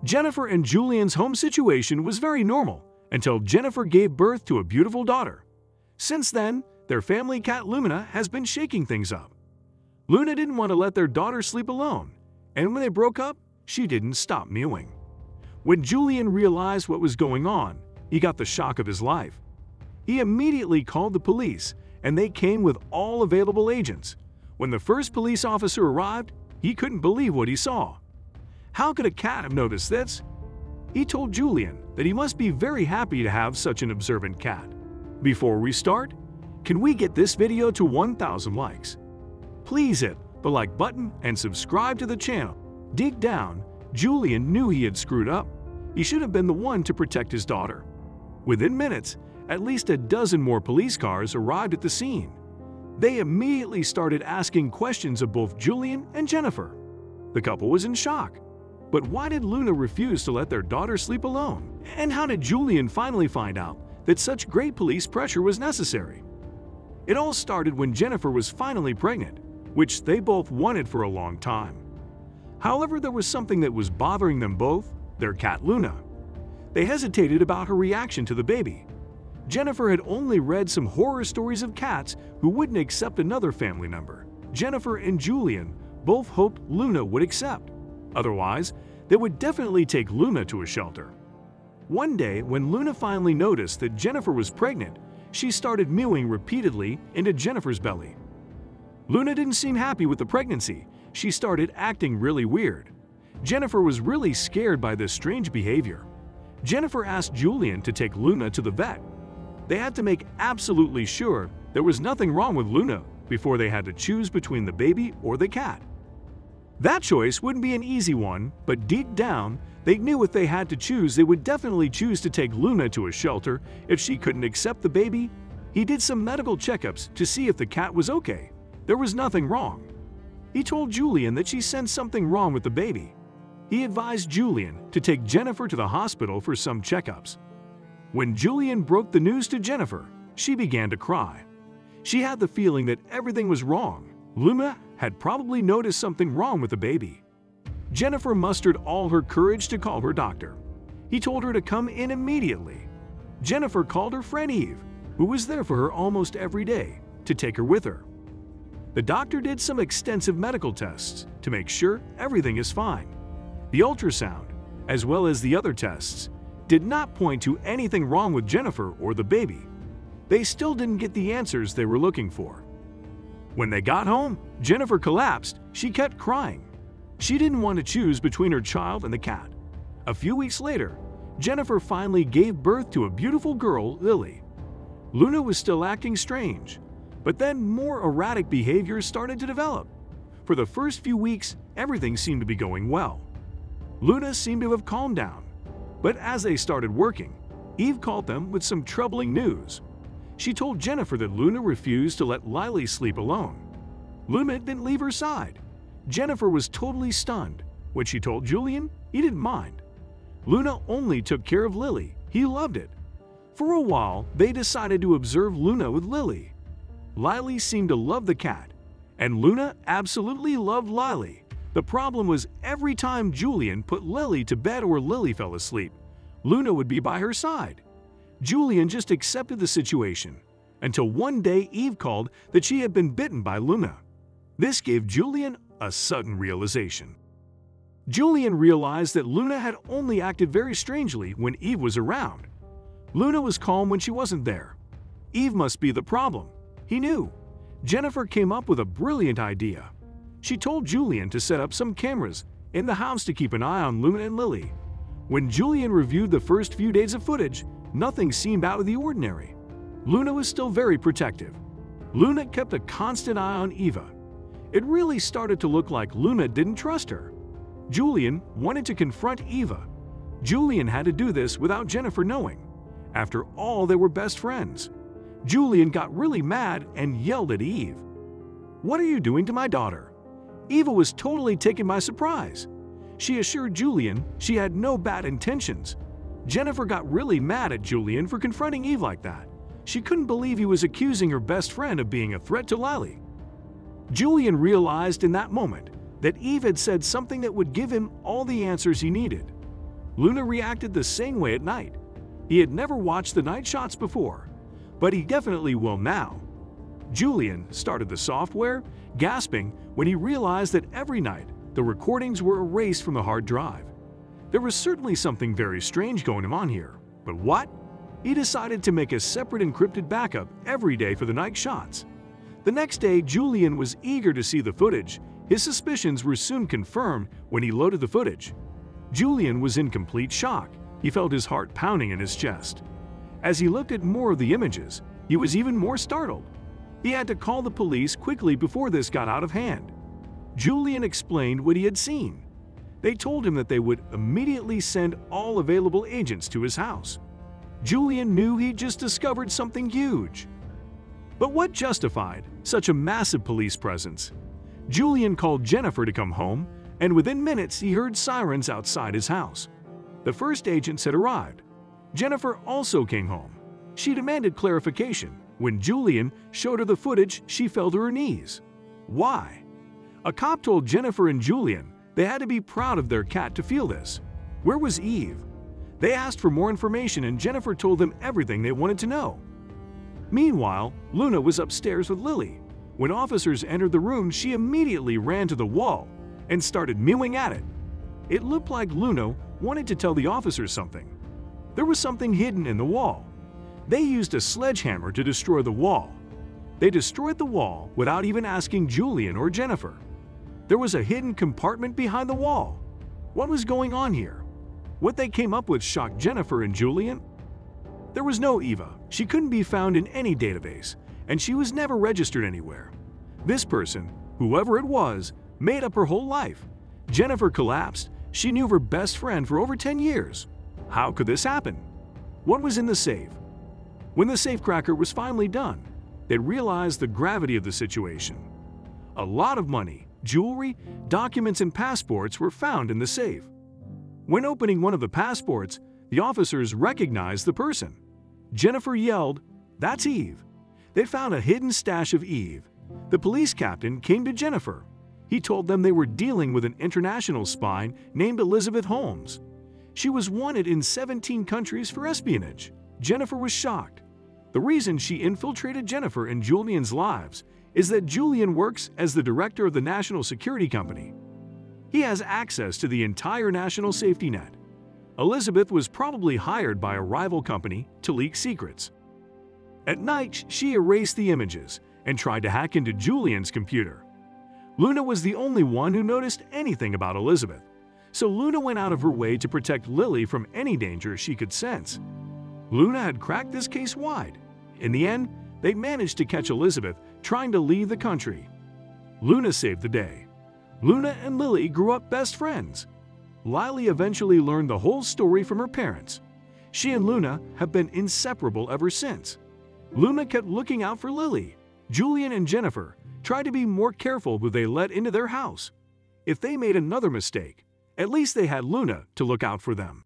Jennifer and Julian's home situation was very normal until Jennifer gave birth to a beautiful daughter. Since then, their family cat Luna has been shaking things up. Luna didn't want to let their daughter sleep alone, and when they broke up, she didn't stop mewing. When Julian realized what was going on, he got the shock of his life. He immediately called the police, and they came with all available agents. When the first police officer arrived, he couldn't believe what he saw. How could a cat have noticed this? He told Julian that he must be very happy to have such an observant cat. Before we start, can we get this video to 1,000 likes? Please hit the like button and subscribe to the channel. Deep down, Julian knew he had screwed up. He should have been the one to protect his daughter. Within minutes, at least a dozen more police cars arrived at the scene. They immediately started asking questions of both Julian and Jennifer. The couple was in shock. But why did Luna refuse to let their daughter sleep alone? And how did Julian finally find out that such great police pressure was necessary? It all started when Jennifer was finally pregnant, which they both wanted for a long time. However, there was something that was bothering them both, their cat Luna. They hesitated about her reaction to the baby. Jennifer had only read some horror stories of cats who wouldn't accept another family member. Jennifer and Julian both hoped Luna would accept. Otherwise, they would definitely take Luna to a shelter. One day, when Luna finally noticed that Jennifer was pregnant, she started mewing repeatedly into Jennifer's belly. Luna didn't seem happy with the pregnancy. She started acting really weird. Jennifer was really scared by this strange behavior. Jennifer asked Julian to take Luna to the vet. They had to make absolutely sure there was nothing wrong with Luna before they had to choose between the baby or the cat. That choice wouldn't be an easy one, but deep down, they knew if they had to choose, they would definitely choose to take Luna to a shelter if she couldn't accept the baby. He did some medical checkups to see if the cat was okay. There was nothing wrong. He told Julian that she sensed something wrong with the baby. He advised Julian to take Jennifer to the hospital for some checkups. When Julian broke the news to Jennifer, she began to cry. She had the feeling that everything was wrong. Luna had probably noticed something wrong with the baby. Jennifer mustered all her courage to call her doctor. He told her to come in immediately. Jennifer called her friend Eve, who was there for her almost every day, to take her with her. The doctor did some extensive medical tests to make sure everything is fine. The ultrasound, as well as the other tests, did not point to anything wrong with Jennifer or the baby. They still didn't get the answers they were looking for. When they got home, Jennifer collapsed. She kept crying. She didn't want to choose between her child and the cat. A few weeks later, Jennifer finally gave birth to a beautiful girl, Lily. Luna was still acting strange, but then more erratic behaviors started to develop. For the first few weeks, everything seemed to be going well. Luna seemed to have calmed down, but as they started working, Eve called them with some troubling news. She told Jennifer that Luna refused to let Lily sleep alone. Luna didn't leave her side. Jennifer was totally stunned. When she told Julian, he didn't mind. Luna only took care of Lily. He loved it. For a while, they decided to observe Luna with Lily. Lily seemed to love the cat, and Luna absolutely loved Lily. The problem was every time Julian put Lily to bed or Lily fell asleep, Luna would be by her side. Julian just accepted the situation, until one day Eve called that she had been bitten by Luna. This gave Julian a sudden realization. Julian realized that Luna had only acted very strangely when Eve was around. Luna was calm when she wasn't there. Eve must be the problem. He knew. Jennifer came up with a brilliant idea. She told Julian to set up some cameras in the house to keep an eye on Luna and Lily. When Julian reviewed the first few days of footage, nothing seemed out of the ordinary. Luna was still very protective. Luna kept a constant eye on Eva. It really started to look like Luna didn't trust her. Julian wanted to confront Eva. Julian had to do this without Jennifer knowing. After all, they were best friends. Julian got really mad and yelled at Eve. "What are you doing to my daughter?" Eva was totally taken by surprise. She assured Julian she had no bad intentions. Jennifer got really mad at Julian for confronting Eve like that. She couldn't believe he was accusing her best friend of being a threat to Lily. Julian realized in that moment that Eve had said something that would give him all the answers he needed. Luna reacted the same way at night. He had never watched the night shots before, but he definitely will now. Julian started the software, gasping when he realized that every night the recordings were erased from the hard drive. There was certainly something very strange going on here, but what? He decided to make a separate encrypted backup every day for the night shots. The next day, Julian was eager to see the footage. His suspicions were soon confirmed when he loaded the footage. Julian was in complete shock. He felt his heart pounding in his chest. As he looked at more of the images, he was even more startled. He had to call the police quickly before this got out of hand. Julian explained what he had seen. They told him that they would immediately send all available agents to his house. Julian knew he'd just discovered something huge. But what justified such a massive police presence? Julian called Jennifer to come home, and within minutes he heard sirens outside his house. The first agents had arrived. Jennifer also came home. She demanded clarification. When Julian showed her the footage, she fell to her knees. Why? A cop told Jennifer and Julian they had to be proud of their cat to feel this. Where was Eve? They asked for more information and Jennifer told them everything they wanted to know. Meanwhile, Luna was upstairs with Lily. When officers entered the room, she immediately ran to the wall and started mewing at it. It looked like Luna wanted to tell the officers something. There was something hidden in the wall. They used a sledgehammer to destroy the wall. They destroyed the wall without even asking Julian or Jennifer. There was a hidden compartment behind the wall. What was going on here? What they came up with shocked Jennifer and Julian. There was no Eva. She couldn't be found in any database, and she was never registered anywhere. This person, whoever it was, made up her whole life. Jennifer collapsed. She knew her best friend for over 10 years. How could this happen? What was in the safe? When the safecracker was finally done, they realized the gravity of the situation. A lot of money, jewelry, documents, and passports were found in the safe. When opening one of the passports, the officers recognized the person. Jennifer yelled, "That's Eve!" They found a hidden stash of Eve. The police captain came to Jennifer. He told them they were dealing with an international spy named Elizabeth Holmes. She was wanted in 17 countries for espionage. Jennifer was shocked. The reason she infiltrated Jennifer and Julian's lives is that Julian works as the director of the National Security Company. He has access to the entire national safety net. Elizabeth was probably hired by a rival company to leak secrets. At night, she erased the images and tried to hack into Julian's computer. Luna was the only one who noticed anything about Elizabeth, so Luna went out of her way to protect Lily from any danger she could sense. Luna had cracked this case wide. In the end, they managed to catch Elizabeth trying to leave the country. Luna saved the day. Luna and Lily grew up best friends. Lily eventually learned the whole story from her parents. She and Luna have been inseparable ever since. Luna kept looking out for Lily. Julian and Jennifer tried to be more careful who they let into their house. If they made another mistake, at least they had Luna to look out for them.